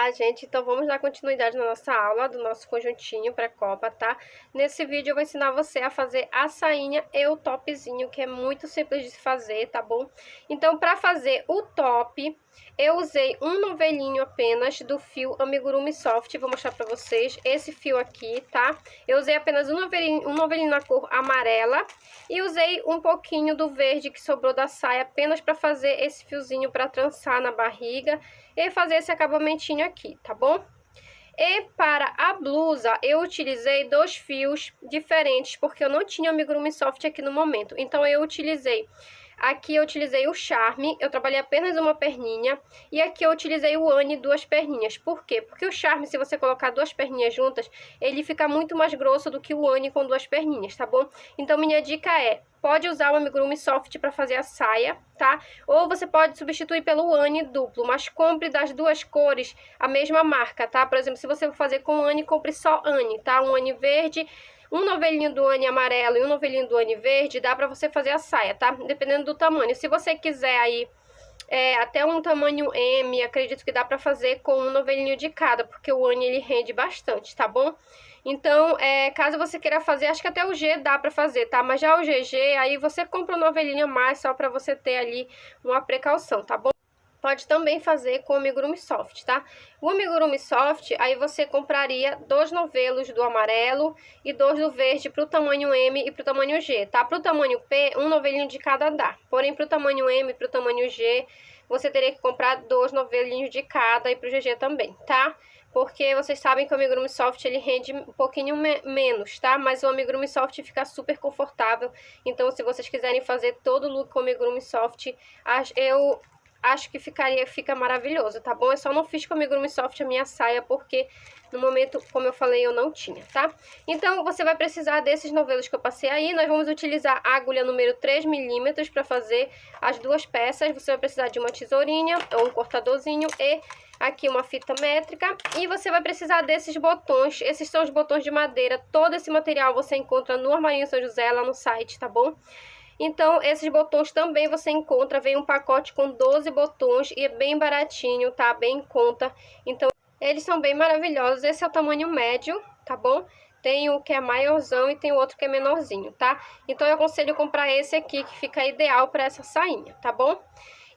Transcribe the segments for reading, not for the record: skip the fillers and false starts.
Olá, gente! Então, vamos dar continuidade na nossa aula do nosso conjuntinho pré-copa, tá? Nesse vídeo eu vou ensinar você a fazer a sainha e o topzinho, que é muito simples de se fazer, tá bom? Então, para fazer o top, eu usei um novelinho apenas do fio Amigurumi Soft, vou mostrar pra vocês esse fio aqui, tá? Eu usei apenas um novelinho na cor amarela e usei um pouquinho do verde que sobrou da saia apenas para fazer esse fiozinho para trançar na barriga e fazer esse acabamentinho aqui, tá bom? E para a blusa, eu utilizei dois fios diferentes, porque eu não tinha Amigurumi Soft aqui no momento. Então, aqui eu utilizei o Charme, eu trabalhei apenas uma perninha, e aqui eu utilizei o Anne, duas perninhas. Por quê? Porque o Charme, se você colocar duas perninhas juntas, ele fica muito mais grosso do que o Anne com duas perninhas, tá bom? Então, minha dica é, pode usar o Amigurumi Soft para fazer a saia, tá? Ou você pode substituir pelo Anne duplo, mas compre das duas cores a mesma marca, tá? Por exemplo, se você for fazer com Anne, compre só Anne, tá? Um Anne verde, um novelinho do Anne amarelo e um novelinho do Anne verde, dá pra você fazer a saia, tá? Dependendo do tamanho. Se você quiser aí até um tamanho M, acredito que dá pra fazer com um novelinho de cada, porque o Anne ele rende bastante, tá bom? Então, caso você queira fazer, acho que até o G dá pra fazer, tá? Mas já o GG, aí você compra um novelinho a mais só pra você ter ali uma precaução, tá bom? Pode também fazer com o Amigurumi Soft, tá? O Amigurumi Soft, aí você compraria dois novelos do amarelo e dois do verde pro tamanho M e pro tamanho G, tá? Pro tamanho P, um novelinho de cada dá. Porém, pro tamanho M e pro tamanho G, você teria que comprar dois novelinhos de cada e pro GG também, tá? Porque vocês sabem que o Amigurumi Soft ele rende um pouquinho menos, tá? Mas o Amigurumi Soft fica super confortável. Então, se vocês quiserem fazer todo o look com o Amigurumi Soft, eu acho que fica maravilhoso, tá bom? Eu só não fiz com o Amigurumi Soft a minha saia, porque no momento, como eu falei, eu não tinha, tá? Então, você vai precisar desses novelos que eu passei aí. Nós vamos utilizar a agulha número 3mm para fazer as duas peças. Você vai precisar de uma tesourinha ou um cortadorzinho e aqui uma fita métrica. E você vai precisar desses botões. Esses são os botões de madeira. Todo esse material você encontra no Armarinho São José, lá no site, tá bom? Então, esses botões também você encontra, vem um pacote com 12 botões e é bem baratinho, tá? Bem em conta. Então, eles são bem maravilhosos. Esse é o tamanho médio, tá bom? Tem o que é maiorzão e tem o outro que é menorzinho, tá? Então, eu aconselho comprar esse aqui, que fica ideal para essa sainha, tá bom?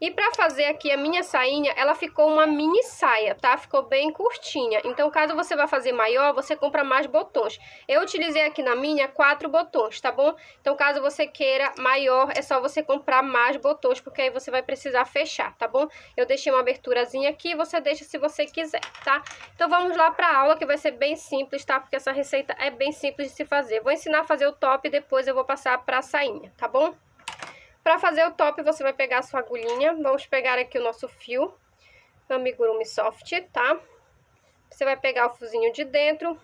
E pra fazer aqui a minha sainha, ela ficou uma mini saia, tá? Ficou bem curtinha. Então, caso você vá fazer maior, você compra mais botões. Eu utilizei aqui na minha 4 botões, tá bom? Então, caso você queira maior, é só você comprar mais botões, porque aí você vai precisar fechar, tá bom? Eu deixei uma aberturazinha aqui, você deixa se você quiser, tá? Então, vamos lá pra aula, que vai ser bem simples, tá? Porque essa receita é bem simples de se fazer. Vou ensinar a fazer o top e depois eu vou passar pra sainha, tá bom? Para fazer o top, você vai pegar a sua agulhinha. Vamos pegar aqui o nosso fio Amigurumi Soft, tá? Você vai pegar o fiozinho de dentro,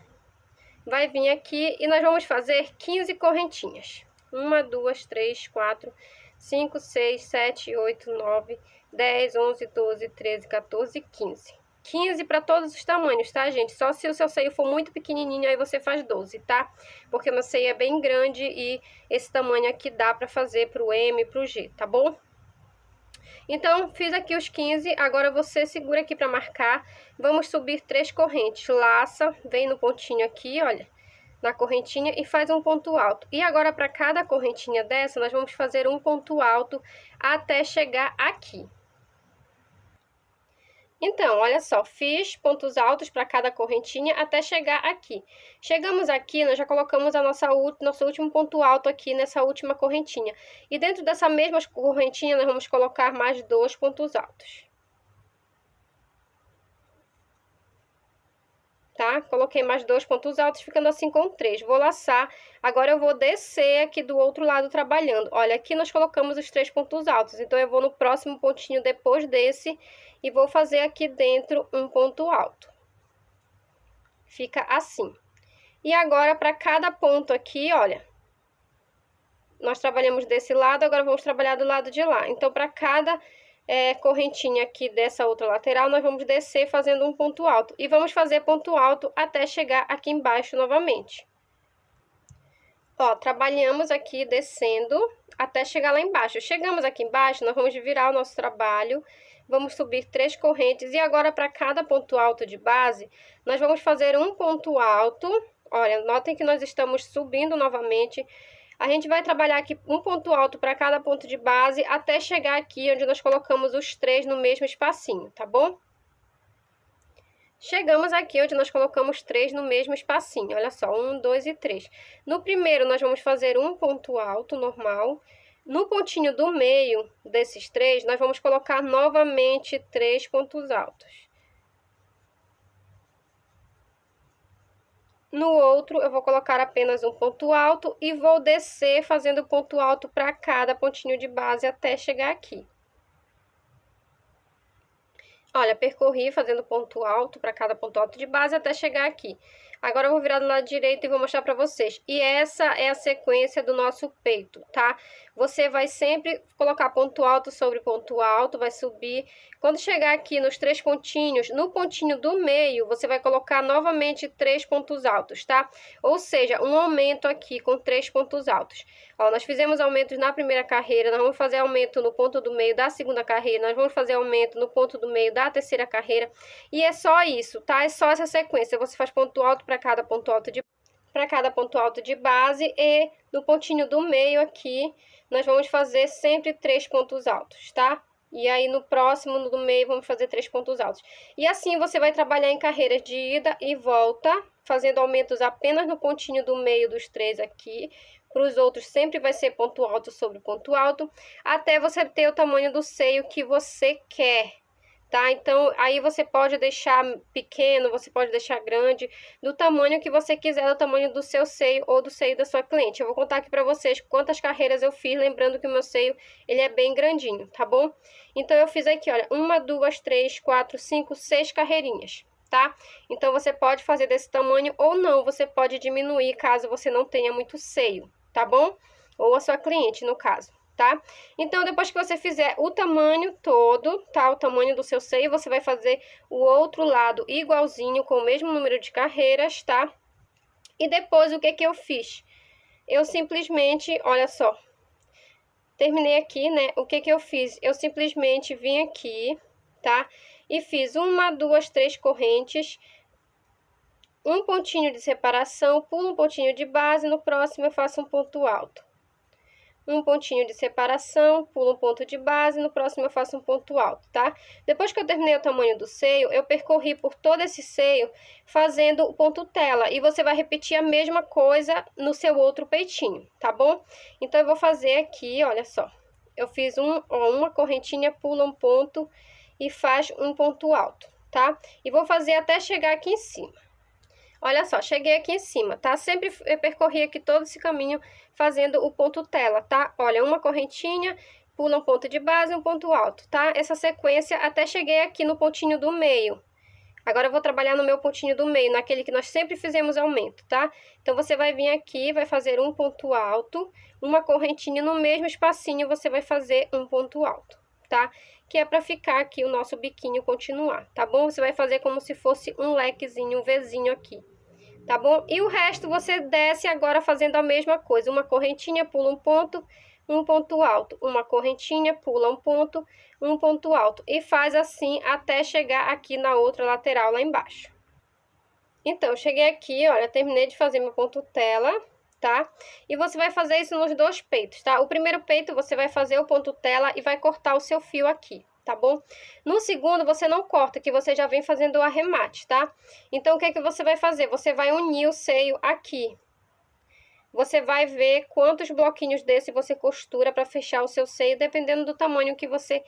vai vir aqui e nós vamos fazer 15 correntinhas. 1, 2, 3, 4, 5, 6, 7, 8, 9, 10, 11, 12, 13, 14, 15. 15 para todos os tamanhos, tá, gente? Só se o seu seio for muito pequenininho, aí você faz 12, tá? Porque o meu seio é bem grande e esse tamanho aqui dá pra fazer pro M e pro G, tá bom? Então, fiz aqui os 15, agora você segura aqui pra marcar. Vamos subir 3 correntes. Laça, vem no pontinho aqui, olha, na correntinha e faz um ponto alto. E agora, para cada correntinha dessa, nós vamos fazer um ponto alto até chegar aqui. Então, olha só, fiz pontos altos para cada correntinha até chegar aqui. Chegamos aqui, nós já colocamos nosso último ponto alto aqui nessa última correntinha. E dentro dessa mesma correntinha, nós vamos colocar mais 2 pontos altos. Tá? Coloquei mais 2 pontos altos, ficando assim com 3. Vou laçar. Agora eu vou descer aqui do outro lado trabalhando. Olha, aqui nós colocamos os 3 pontos altos. Então, eu vou no próximo pontinho depois desse e vou fazer aqui dentro um ponto alto. Fica assim. E agora, para cada ponto aqui, olha, nós trabalhamos desse lado, agora vamos trabalhar do lado de lá. Então, para cada correntinha aqui dessa outra lateral, nós vamos descer fazendo um ponto alto. E vamos fazer ponto alto até chegar aqui embaixo novamente. Ó, trabalhamos aqui descendo até chegar lá embaixo. Chegamos aqui embaixo, nós vamos virar o nosso trabalho, vamos subir 3 correntes. E agora, para cada ponto alto de base, nós vamos fazer um ponto alto. Olha, notem que nós estamos subindo novamente. A gente vai trabalhar aqui um ponto alto para cada ponto de base, até chegar aqui onde nós colocamos os 3 no mesmo espacinho, tá bom? Chegamos aqui onde nós colocamos 3 no mesmo espacinho, olha só, 1, 2 e 3. No primeiro, nós vamos fazer um ponto alto normal. No pontinho do meio desses 3, nós vamos colocar novamente 3 pontos altos. No outro, eu vou colocar apenas um ponto alto e vou descer fazendo ponto alto para cada pontinho de base até chegar aqui. Olha, percorri fazendo ponto alto para cada ponto alto de base até chegar aqui. Agora eu vou virar do lado direito e vou mostrar para vocês. E essa é a sequência do nosso peito, tá? Você vai sempre colocar ponto alto sobre ponto alto, vai subir. Quando chegar aqui nos 3 pontinhos, no pontinho do meio, você vai colocar novamente 3 pontos altos, tá? Ou seja, um aumento aqui com 3 pontos altos. Ó, nós fizemos aumentos na primeira carreira, nós vamos fazer aumento no ponto do meio da segunda carreira, nós vamos fazer aumento no ponto do meio da terceira carreira. E é só isso, tá? É só essa sequência. Você faz ponto alto para cada ponto alto de base e no pontinho do meio aqui, nós vamos fazer sempre 3 pontos altos, tá? E aí no próximo, no do meio, vamos fazer 3 pontos altos. E assim você vai trabalhar em carreiras de ida e volta, fazendo aumentos apenas no pontinho do meio dos 3 aqui. Para os outros sempre vai ser ponto alto sobre ponto alto, até você ter o tamanho do seio que você quer, tá? Então, aí você pode deixar pequeno, você pode deixar grande, do tamanho que você quiser, do tamanho do seu seio ou do seio da sua cliente. Eu vou contar aqui pra vocês quantas carreiras eu fiz, lembrando que o meu seio, ele é bem grandinho, tá bom? Então, eu fiz aqui, olha, 1, 2, 3, 4, 5, 6 carreirinhas, tá? Então, você pode fazer desse tamanho ou não, você pode diminuir caso você não tenha muito seio, tá bom? Ou a sua cliente, no caso. Tá? Então, depois que você fizer o tamanho todo, tá? O tamanho do seu seio, você vai fazer o outro lado igualzinho, com o mesmo número de carreiras, tá? E depois, o que que eu fiz? Eu simplesmente, olha só, terminei aqui, né? O que que eu fiz? Eu simplesmente vim aqui, tá? E fiz 1, 2, 3 correntes, um pontinho de separação, pulo um pontinho de base, no próximo eu faço um ponto alto. Um pontinho de separação, pulo um ponto de base, no próximo eu faço um ponto alto, tá? Depois que eu terminei o tamanho do seio, eu percorri por todo esse seio fazendo o ponto tela. E você vai repetir a mesma coisa no seu outro peitinho, tá bom? Então, eu vou fazer aqui, olha só. Eu fiz uma correntinha, pula um ponto e faz um ponto alto, tá? E vou fazer até chegar aqui em cima. Olha só, cheguei aqui em cima, tá? Sempre eu percorri aqui todo esse caminho fazendo o ponto tela, tá? Olha, uma correntinha, pula um ponto de base e um ponto alto, tá? Essa sequência até cheguei aqui no pontinho do meio. Agora eu vou trabalhar no meu pontinho do meio, naquele que nós sempre fizemos aumento, tá? Então, você vai vir aqui, vai fazer um ponto alto, uma correntinha no mesmo espacinho, você vai fazer um ponto alto, tá? Que é para ficar aqui o nosso biquinho continuar, tá bom? Você vai fazer como se fosse um lequezinho, um Vzinho aqui, tá bom? E o resto você desce agora fazendo a mesma coisa. Uma correntinha, pula um ponto alto. Uma correntinha, pula um ponto alto. E faz assim até chegar aqui na outra lateral lá embaixo. Então, cheguei aqui, olha, terminei de fazer meu ponto tela, tá? E você vai fazer isso nos 2 peitos, tá? O primeiro peito você vai fazer o ponto tela e vai cortar o seu fio aqui, tá bom? No segundo, você não corta, que você já vem fazendo o arremate, tá? Então, o que que você vai fazer? Você vai unir o seio aqui. Você vai ver quantos bloquinhos desse você costura para fechar o seu seio, dependendo do tamanho que você...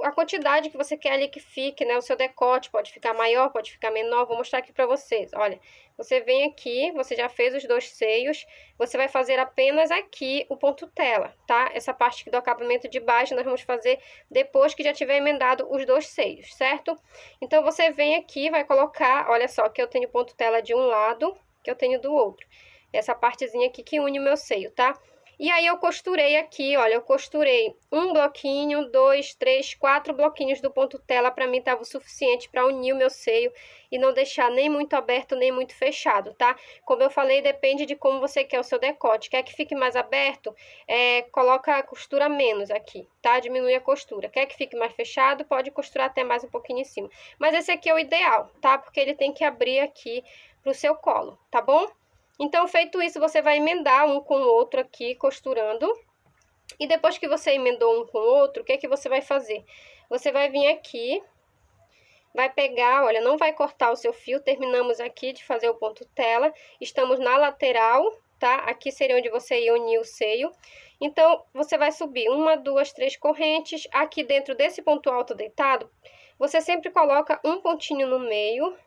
a quantidade que você quer ali que fique, né? O seu decote pode ficar maior, pode ficar menor. Vou mostrar aqui pra vocês. Olha, você vem aqui, você já fez os 2 seios. Você vai fazer apenas aqui o ponto tela, tá? Essa parte aqui do acabamento de baixo nós vamos fazer depois que já tiver emendado os 2 seios, certo? Então, você vem aqui, vai colocar... Olha só, que eu tenho ponto tela de um lado, que eu tenho do outro. Essa partezinha aqui que une o meu seio, tá? E aí eu costurei aqui, olha, eu costurei um bloquinho, 2, 3, 4 bloquinhos do ponto tela, pra mim tava o suficiente pra unir o meu seio e não deixar nem muito aberto, nem muito fechado, tá? Como eu falei, depende de como você quer o seu decote. Quer que fique mais aberto? Coloca a costura menos aqui, tá? Diminui a costura. Quer que fique mais fechado? Pode costurar até mais um pouquinho em cima. Mas esse aqui é o ideal, tá? Porque ele tem que abrir aqui pro seu colo, tá bom? Então, feito isso, você vai emendar um com o outro aqui, costurando. E depois que você emendou um com o outro, o que é que você vai fazer? Você vai vir aqui, vai pegar, olha, não vai cortar o seu fio. Terminamos aqui de fazer o ponto tela. Estamos na lateral, tá? Aqui seria onde você ia unir o seio. Então, você vai subir 1, 2, 3 correntes. Aqui dentro desse ponto alto deitado, você sempre coloca um pontinho no meio.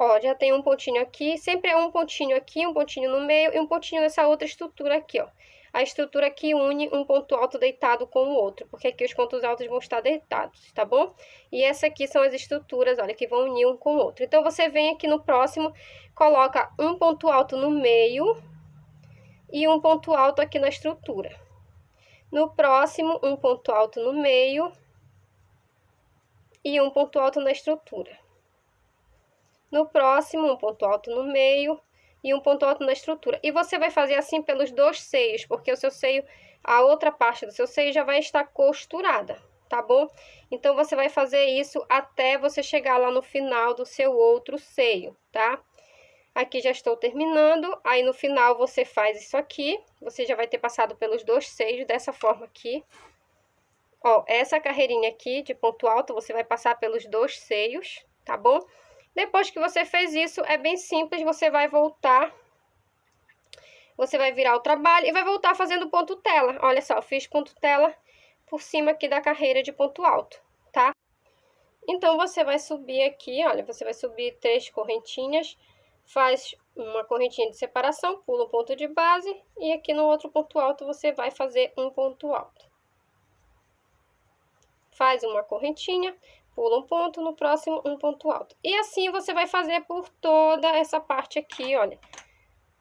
Ó, já tem um pontinho aqui, sempre é um pontinho aqui, um pontinho no meio e um pontinho nessa outra estrutura aqui, ó. A estrutura que une um ponto alto deitado com o outro, porque aqui os pontos altos vão estar deitados, tá bom? E essa aqui são as estruturas, olha, que vão unir um com o outro. Então, você vem aqui no próximo, coloca um ponto alto no meio e um ponto alto aqui na estrutura. No próximo, um ponto alto no meio e um ponto alto na estrutura. No próximo, um ponto alto no meio e um ponto alto na estrutura. E você vai fazer assim pelos dois seios, porque o seu seio, a outra parte do seu seio já vai estar costurada, tá bom? Então, você vai fazer isso até você chegar lá no final do seu outro seio, tá? Aqui já estou terminando, aí no final você faz isso aqui, você já vai ter passado pelos dois seios dessa forma aqui. Ó, essa carreirinha aqui de ponto alto, você vai passar pelos dois seios, tá bom? Depois que você fez isso, é bem simples, você vai voltar, você vai virar o trabalho e vai voltar fazendo ponto tela. Olha só, eu fiz ponto tela por cima aqui da carreira de ponto alto, tá? Então, você vai subir aqui, olha, você vai subir 3 correntinhas, faz uma correntinha de separação, pula um ponto de base e aqui no outro ponto alto você vai fazer um ponto alto. Faz uma correntinha, pula um ponto, no próximo um ponto alto. E assim você vai fazer por toda essa parte aqui, olha,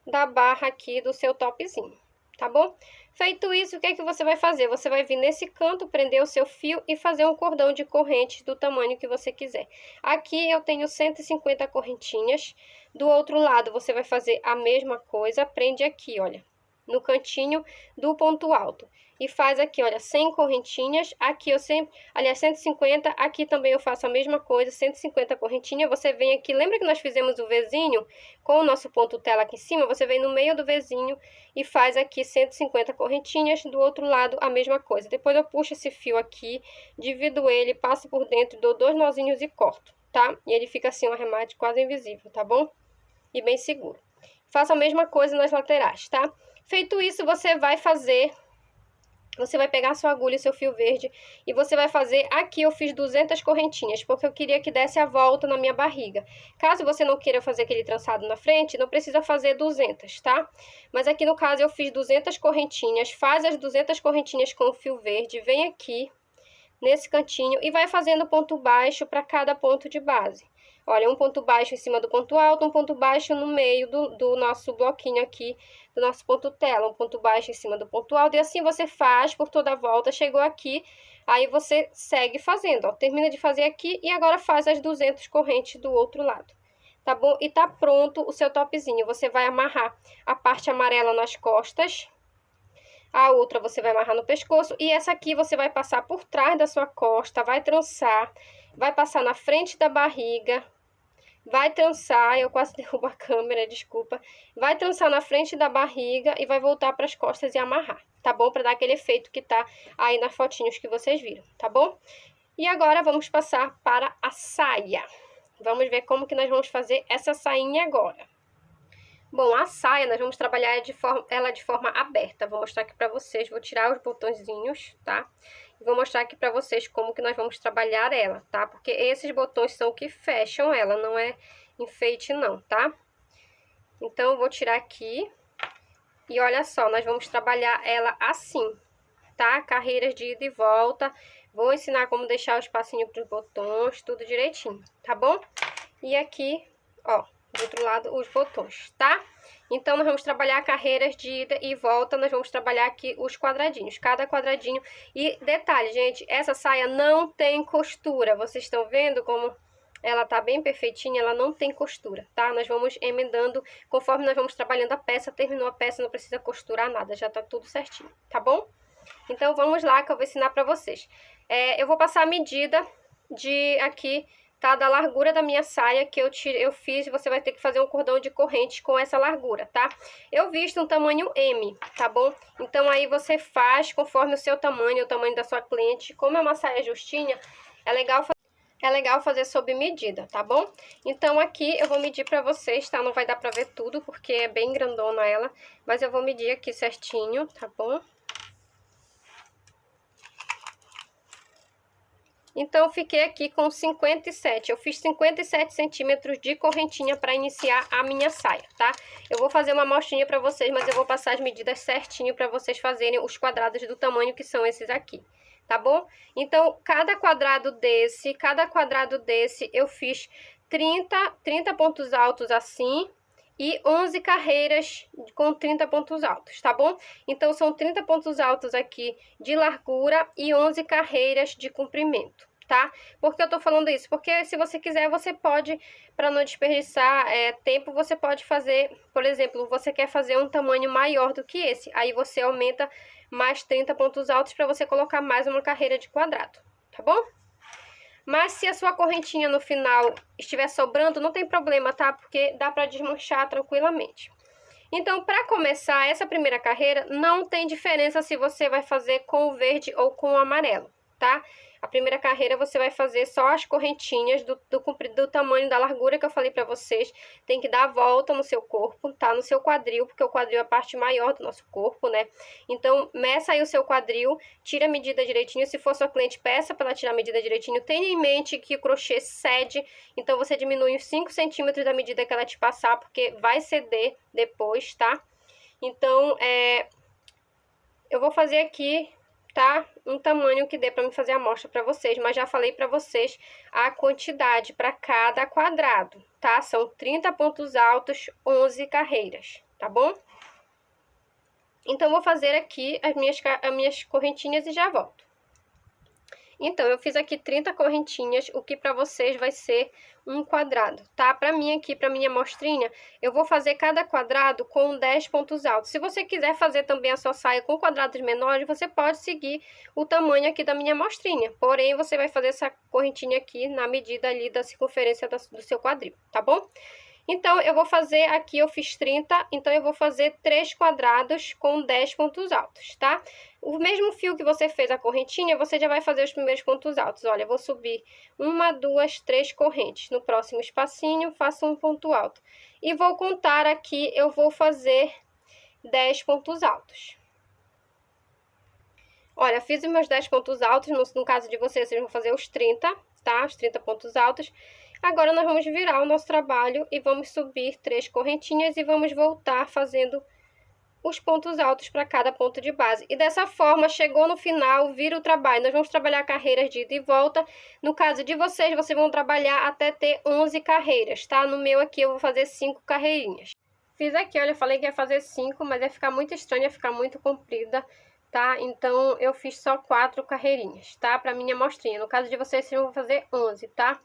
da barra aqui do seu topzinho, tá bom? Feito isso, o que é que você vai fazer? Você vai vir nesse canto, prender o seu fio e fazer um cordão de corrente do tamanho que você quiser. Aqui eu tenho 150 correntinhas. Do outro lado, você vai fazer a mesma coisa, prende aqui, olha, no cantinho do ponto alto. E faz aqui, olha, 100 correntinhas. Aqui eu sempre, aliás, 150. Aqui também eu faço a mesma coisa, 150 correntinhas. Você vem aqui, lembra que nós fizemos o Vzinho com o nosso ponto tela aqui em cima? Você vem no meio do Vzinho e faz aqui 150 correntinhas. Do outro lado, a mesma coisa. Depois eu puxo esse fio aqui, divido ele, passo por dentro, dou 2 nozinhos e corto, tá? E ele fica assim, um arremate quase invisível, tá bom? E bem seguro. Faça a mesma coisa nas laterais, tá? Feito isso, você vai fazer... Você vai pegar a sua agulha e seu fio verde e você vai fazer... Aqui eu fiz 200 correntinhas, porque eu queria que desse a volta na minha barriga. Caso você não queira fazer aquele trançado na frente, não precisa fazer 200, tá? Mas aqui no caso eu fiz 200 correntinhas. Faz as 200 correntinhas com o fio verde, vem aqui nesse cantinho e vai fazendo ponto baixo para cada ponto de base. Olha, um ponto baixo em cima do ponto alto, um ponto baixo no meio do nosso bloquinho aqui, do nosso ponto tela, um ponto baixo em cima do ponto alto, e assim você faz por toda a volta. Chegou aqui, aí você segue fazendo, ó, termina de fazer aqui e agora faz as 200 correntes do outro lado, tá bom? E tá pronto o seu topzinho. Você vai amarrar a parte amarela nas costas, a outra você vai amarrar no pescoço e essa aqui você vai passar por trás da sua costa, vai trançar, vai passar na frente da barriga, vai trançar, eu quase derrubo a câmera, desculpa, vai trançar na frente da barriga e vai voltar para as costas e amarrar, tá bom? Para dar aquele efeito que tá aí nas fotinhos que vocês viram, tá bom? E agora vamos passar para a saia. Vamos ver como que nós vamos fazer essa sainha agora. Bom, a saia nós vamos trabalhar ela de forma aberta. Vou mostrar aqui pra vocês, vou tirar os botõezinhos, tá? E vou mostrar aqui pra vocês como que nós vamos trabalhar ela, tá? Porque esses botões são o que fecham ela, não é enfeite não, tá? Então, eu vou tirar aqui. E olha só, nós vamos trabalhar ela assim, tá? Carreiras de ida e volta. Vou ensinar como deixar o espacinho pros botões, tudo direitinho, tá bom? E aqui, ó, do outro lado os botões, tá? Então, nós vamos trabalhar carreiras de ida e volta, nós vamos trabalhar aqui os quadradinhos, cada quadradinho. E detalhe, gente, essa saia não tem costura, vocês estão vendo como ela tá bem perfeitinha, ela não tem costura, tá? Nós vamos emendando, conforme nós vamos trabalhando a peça, terminou a peça, não precisa costurar nada, já tá tudo certinho, tá bom? Então, vamos lá que eu vou ensinar pra vocês. Eu vou passar a medida de aqui, tá? Da largura da minha saia que eu fiz, você vai ter que fazer um cordão de corrente com essa largura, tá? Eu visto um tamanho M, tá bom? Então, aí você faz conforme o seu tamanho, o tamanho da sua cliente. Como é uma saia justinha, é legal fazer sob medida, tá bom? Então, aqui eu vou medir pra vocês, tá? Não vai dar pra ver tudo, porque é bem grandona ela, mas eu vou medir aqui certinho, tá bom? Então, eu fiquei aqui com 57. Eu fiz 57 centímetros de correntinha para iniciar a minha saia, tá? Eu vou fazer uma amostrinha para vocês, mas eu vou passar as medidas certinho para vocês fazerem os quadrados do tamanho que são esses aqui, tá bom? Então, cada quadrado desse eu fiz 30 pontos altos assim e 11 carreiras com 30 pontos altos, tá bom? Então, são 30 pontos altos aqui de largura e 11 carreiras de comprimento, tá? Por que eu tô falando isso? Porque se você quiser, você pode, para não desperdiçar tempo, você pode fazer, por exemplo, você quer fazer um tamanho maior do que esse, aí você aumenta mais 30 pontos altos para você colocar mais uma carreira de quadrado, tá bom? Mas se a sua correntinha no final estiver sobrando, não tem problema, tá? Porque dá pra desmanchar tranquilamente. Então, para começar essa primeira carreira, não tem diferença se você vai fazer com o verde ou com o amarelo, tá? A primeira carreira você vai fazer só as correntinhas do tamanho da largura que eu falei pra vocês. Tem que dar a volta no seu corpo, tá? No seu quadril, porque o quadril é a parte maior do nosso corpo, né? Então, meça aí o seu quadril, tira a medida direitinho. Se for sua cliente, peça pra ela tirar a medida direitinho. Tenha em mente que o crochê cede, então você diminui uns 5 centímetros da medida que ela te passar, porque vai ceder depois, tá? Então, eu vou fazer aqui, tá? Um tamanho que dê pra me fazer a amostra pra vocês, mas já falei pra vocês a quantidade pra cada quadrado, tá? São 30 pontos altos, 11 carreiras, tá bom? Então, eu vou fazer aqui as minhas correntinhas e já volto. Então, eu fiz aqui 30 correntinhas, o que pra vocês vai ser um quadrado, tá? Pra mim aqui, pra minha amostrinha, eu vou fazer cada quadrado com 10 pontos altos. Se você quiser fazer também a sua saia com quadrados menores, você pode seguir o tamanho aqui da minha amostrinha. Porém, você vai fazer essa correntinha aqui na medida ali da circunferência do seu quadril, tá bom? Então, eu vou fazer aqui, eu fiz 30, então eu vou fazer 3 quadrados com 10 pontos altos, tá? O mesmo fio que você fez a correntinha, você já vai fazer os primeiros pontos altos. Olha, eu vou subir 1, 2, 3 correntes. No próximo espacinho, faço um ponto alto. E vou contar aqui, eu vou fazer 10 pontos altos. Olha, fiz os meus 10 pontos altos, no caso de vocês vão fazer os 30, tá? Os 30 pontos altos. Agora, nós vamos virar o nosso trabalho e vamos subir 3 correntinhas e vamos voltar fazendo os pontos altos para cada ponto de base. E dessa forma, chegou no final, vira o trabalho. Nós vamos trabalhar carreiras de ida e volta. No caso de vocês, vocês vão trabalhar até ter 11 carreiras, tá? No meu aqui, eu vou fazer 5 carreirinhas. Fiz aqui, olha, eu falei que ia fazer 5, mas ia ficar muito estranho, ia ficar muito comprida, tá? Então, eu fiz só 4 carreirinhas, tá? Pra minha amostrinha. No caso de vocês, vocês vão fazer 11, tá?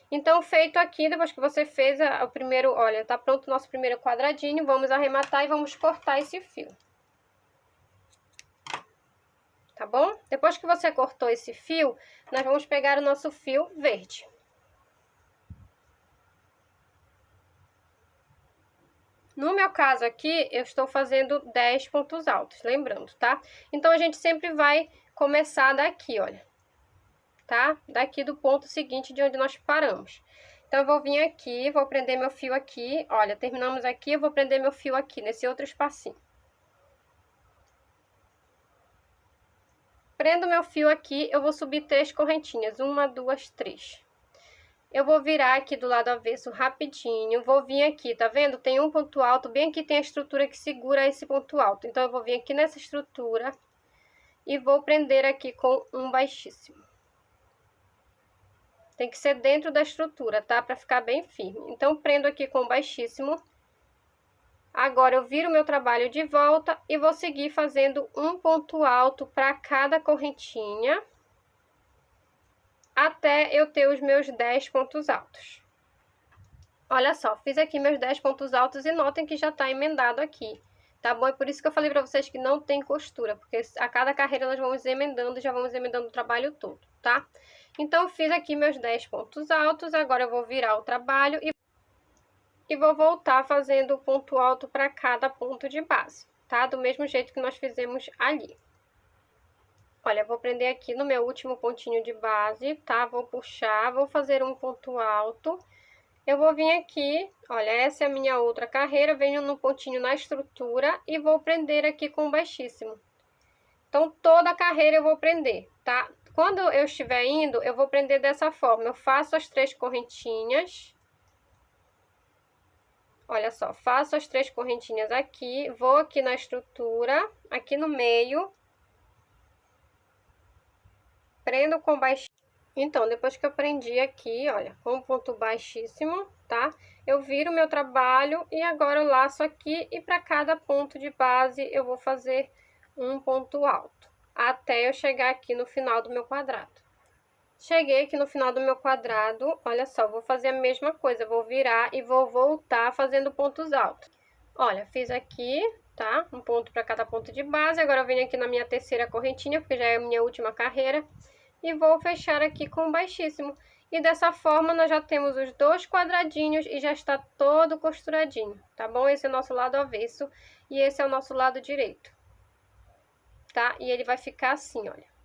Então, feito aqui, depois que você fez o primeiro, olha, tá pronto o nosso primeiro quadradinho, vamos arrematar e vamos cortar esse fio. Tá bom? Depois que você cortou esse fio, nós vamos pegar o nosso fio verde. No meu caso aqui, eu estou fazendo 10 pontos altos, lembrando, tá? Então, a gente sempre vai começar daqui, olha, tá? Daqui do ponto seguinte de onde nós paramos. Então, eu vou vir aqui, vou prender meu fio aqui, olha, terminamos aqui, eu vou prender meu fio aqui, nesse outro espacinho. Prendo meu fio aqui, eu vou subir 3 correntinhas, 1, 2, 3. Eu vou virar aqui do lado avesso rapidinho, vou vir aqui, tá vendo? Tem um ponto alto, bem aqui tem a estrutura que segura esse ponto alto. Então, eu vou vir aqui nessa estrutura e vou prender aqui com um baixíssimo. Tem que ser dentro da estrutura, tá? Pra ficar bem firme. Então, prendo aqui com baixíssimo. Agora, eu viro meu trabalho de volta e vou seguir fazendo um ponto alto para cada correntinha, até eu ter os meus 10 pontos altos. Olha só, fiz aqui meus 10 pontos altos e notem que já tá emendado aqui, tá bom? É por isso que eu falei pra vocês que não tem costura, porque a cada carreira nós vamos emendando e já vamos emendando o trabalho todo, tá? Então, fiz aqui meus 10 pontos altos, agora eu vou virar o trabalho e vou voltar fazendo o ponto alto para cada ponto de base, tá? Do mesmo jeito que nós fizemos ali. Olha, vou prender aqui no meu último pontinho de base, tá? Vou puxar, vou fazer um ponto alto. Eu vou vir aqui, olha, essa é a minha outra carreira, venho no pontinho na estrutura e vou prender aqui com baixíssimo. Então, toda a carreira eu vou prender, tá? Quando eu estiver indo, eu vou prender dessa forma. Eu faço as 3 correntinhas. Olha só, faço as 3 correntinhas aqui, vou aqui na estrutura, aqui no meio, prendo com baixíssimo. Então, depois que eu prendi aqui, olha, com ponto baixíssimo, tá? Eu viro meu trabalho e agora eu laço aqui e para cada ponto de base eu vou fazer um ponto alto, até eu chegar aqui no final do meu quadrado. Cheguei aqui no final do meu quadrado, olha só, vou fazer a mesma coisa, vou virar e vou voltar fazendo pontos altos. Olha, fiz aqui, tá? Um ponto para cada ponto de base, agora eu venho aqui na minha terceira correntinha, porque já é a minha última carreira, e vou fechar aqui com baixíssimo. E dessa forma, nós já temos os 2 quadradinhos e já está todo costuradinho, tá bom? Esse é o nosso lado avesso e esse é o nosso lado direito, tá? E ele vai ficar assim, olha.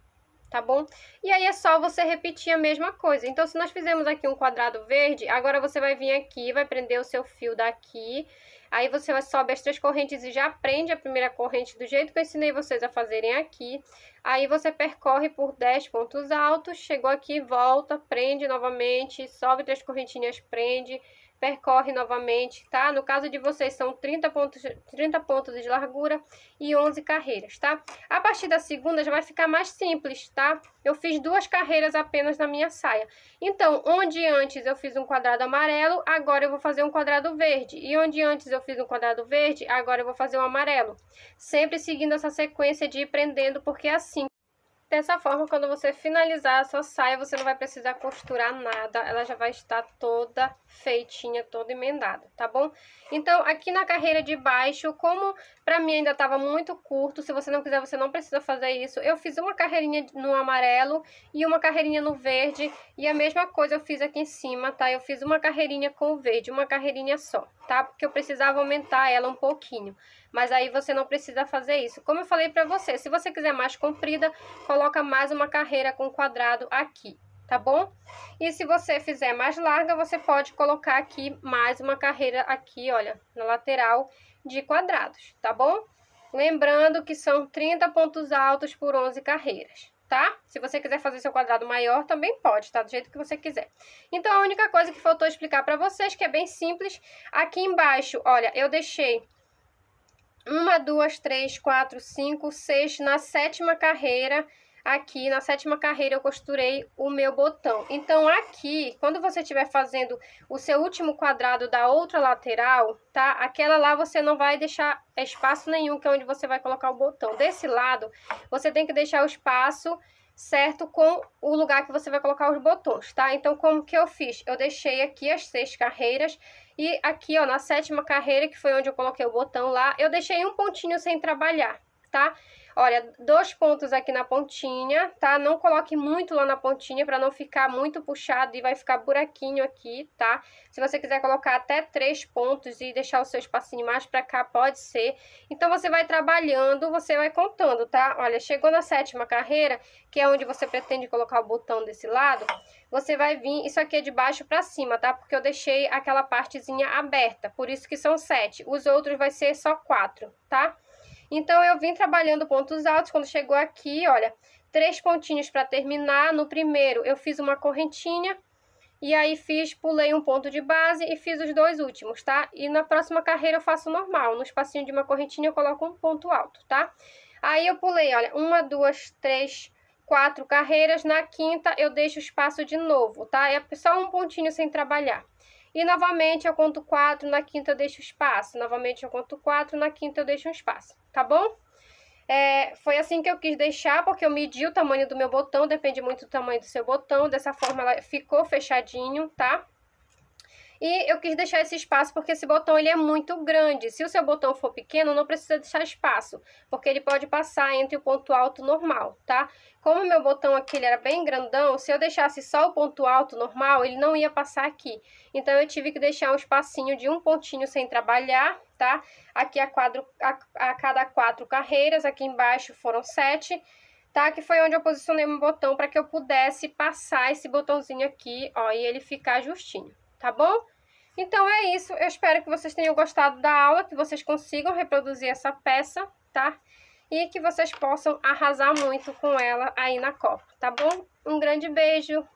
Tá bom? E aí é só você repetir a mesma coisa. Então, se nós fizemos aqui um quadrado verde, agora você vai vir aqui, vai prender o seu fio daqui, aí você vai sobe as 3 correntes e já prende a primeira corrente do jeito que eu ensinei vocês a fazerem aqui. Aí você percorre por 10 pontos altos, chegou aqui, volta, prende novamente, sobe 3 correntinhas, prende, percorre novamente, tá? No caso de vocês são 30 pontos de largura e 11 carreiras, tá? A partir da segunda já vai ficar mais simples, tá? Eu fiz 2 carreiras apenas na minha saia. Então, onde antes eu fiz um quadrado amarelo, agora eu vou fazer um quadrado verde. E onde antes eu fiz um quadrado verde, agora eu vou fazer um amarelo. Sempre seguindo essa sequência de ir prendendo, porque é assim. Dessa forma, quando você finalizar a sua saia, você não vai precisar costurar nada, ela já vai estar toda feitinha, toda emendada, tá bom? Então, aqui na carreira de baixo, como pra mim ainda tava muito curto, se você não quiser, você não precisa fazer isso, eu fiz uma carreirinha no amarelo e uma carreirinha no verde, e a mesma coisa eu fiz aqui em cima, tá? Eu fiz uma carreirinha com o verde, uma carreirinha só, tá? Porque eu precisava aumentar ela um pouquinho. Mas aí você não precisa fazer isso. Como eu falei pra você, se você quiser mais comprida, coloca mais uma carreira com quadrado aqui, tá bom? E se você fizer mais larga, você pode colocar aqui mais uma carreira aqui, olha, na lateral de quadrados, tá bom? Lembrando que são 30 pontos altos por 11 carreiras, tá? Se você quiser fazer seu quadrado maior, também pode, tá? Do jeito que você quiser. Então, a única coisa que faltou explicar pra vocês, que é bem simples, aqui embaixo, olha, eu deixei 1, 2, 3, 4, 5, 6, na 7ª carreira, aqui na 7ª carreira eu costurei o meu botão. Então, aqui, quando você estiver fazendo o seu último quadrado da outra lateral, tá? Aquela lá você não vai deixar espaço nenhum, que é onde você vai colocar o botão. Desse lado, você tem que deixar o espaço certo com o lugar que você vai colocar os botões, tá? Então, como que eu fiz? Eu deixei aqui as 6 carreiras e aqui, ó, na 7ª carreira, que foi onde eu coloquei o botão lá, eu deixei um pontinho sem trabalhar, tá? Olha, 2 pontos aqui na pontinha, tá? Não coloque muito lá na pontinha para não ficar muito puxado e vai ficar buraquinho aqui, tá? Se você quiser colocar até 3 pontos e deixar o seu espacinho mais para cá, pode ser. Então, você vai trabalhando, você vai contando, tá? Olha, chegou na 7ª carreira, que é onde você pretende colocar o botão desse lado, você vai vir, isso aqui é de baixo para cima, tá? Porque eu deixei aquela partezinha aberta, por isso que são 7. Os outros vai ser só 4, tá? Então, eu vim trabalhando pontos altos, quando chegou aqui, olha, 3 pontinhos para terminar. No primeiro, eu fiz uma correntinha, e aí pulei um ponto de base e fiz os 2 últimos, tá? E na próxima carreira eu faço normal, no espacinho de uma correntinha eu coloco um ponto alto, tá? Aí eu pulei, olha, 1, 2, 3, 4 carreiras, na quinta eu deixo espaço de novo, tá? É só um pontinho sem trabalhar. E novamente eu conto 4, na quinta eu deixo espaço. Novamente eu conto 4, na quinta eu deixo um espaço, tá bom? Foi assim que eu quis deixar, porque eu medi o tamanho do meu botão, depende muito do tamanho do seu botão. Dessa forma ela ficou fechadinho, tá? E eu quis deixar esse espaço porque esse botão ele é muito grande. Se o seu botão for pequeno, não precisa deixar espaço, porque ele pode passar entre o ponto alto normal, tá? Como o meu botão aqui ele era bem grandão, se eu deixasse só o ponto alto normal, ele não ia passar aqui. Então eu tive que deixar um espacinho de um pontinho sem trabalhar, tá? Aqui a cada 4 carreiras, aqui embaixo foram 7, tá? Que foi onde eu posicionei meu botão para que eu pudesse passar esse botãozinho aqui, ó, e ele ficar justinho, tá bom? Então é isso, eu espero que vocês tenham gostado da aula, que vocês consigam reproduzir essa peça, tá? E que vocês possam arrasar muito com ela aí na Copa, tá bom? Um grande beijo!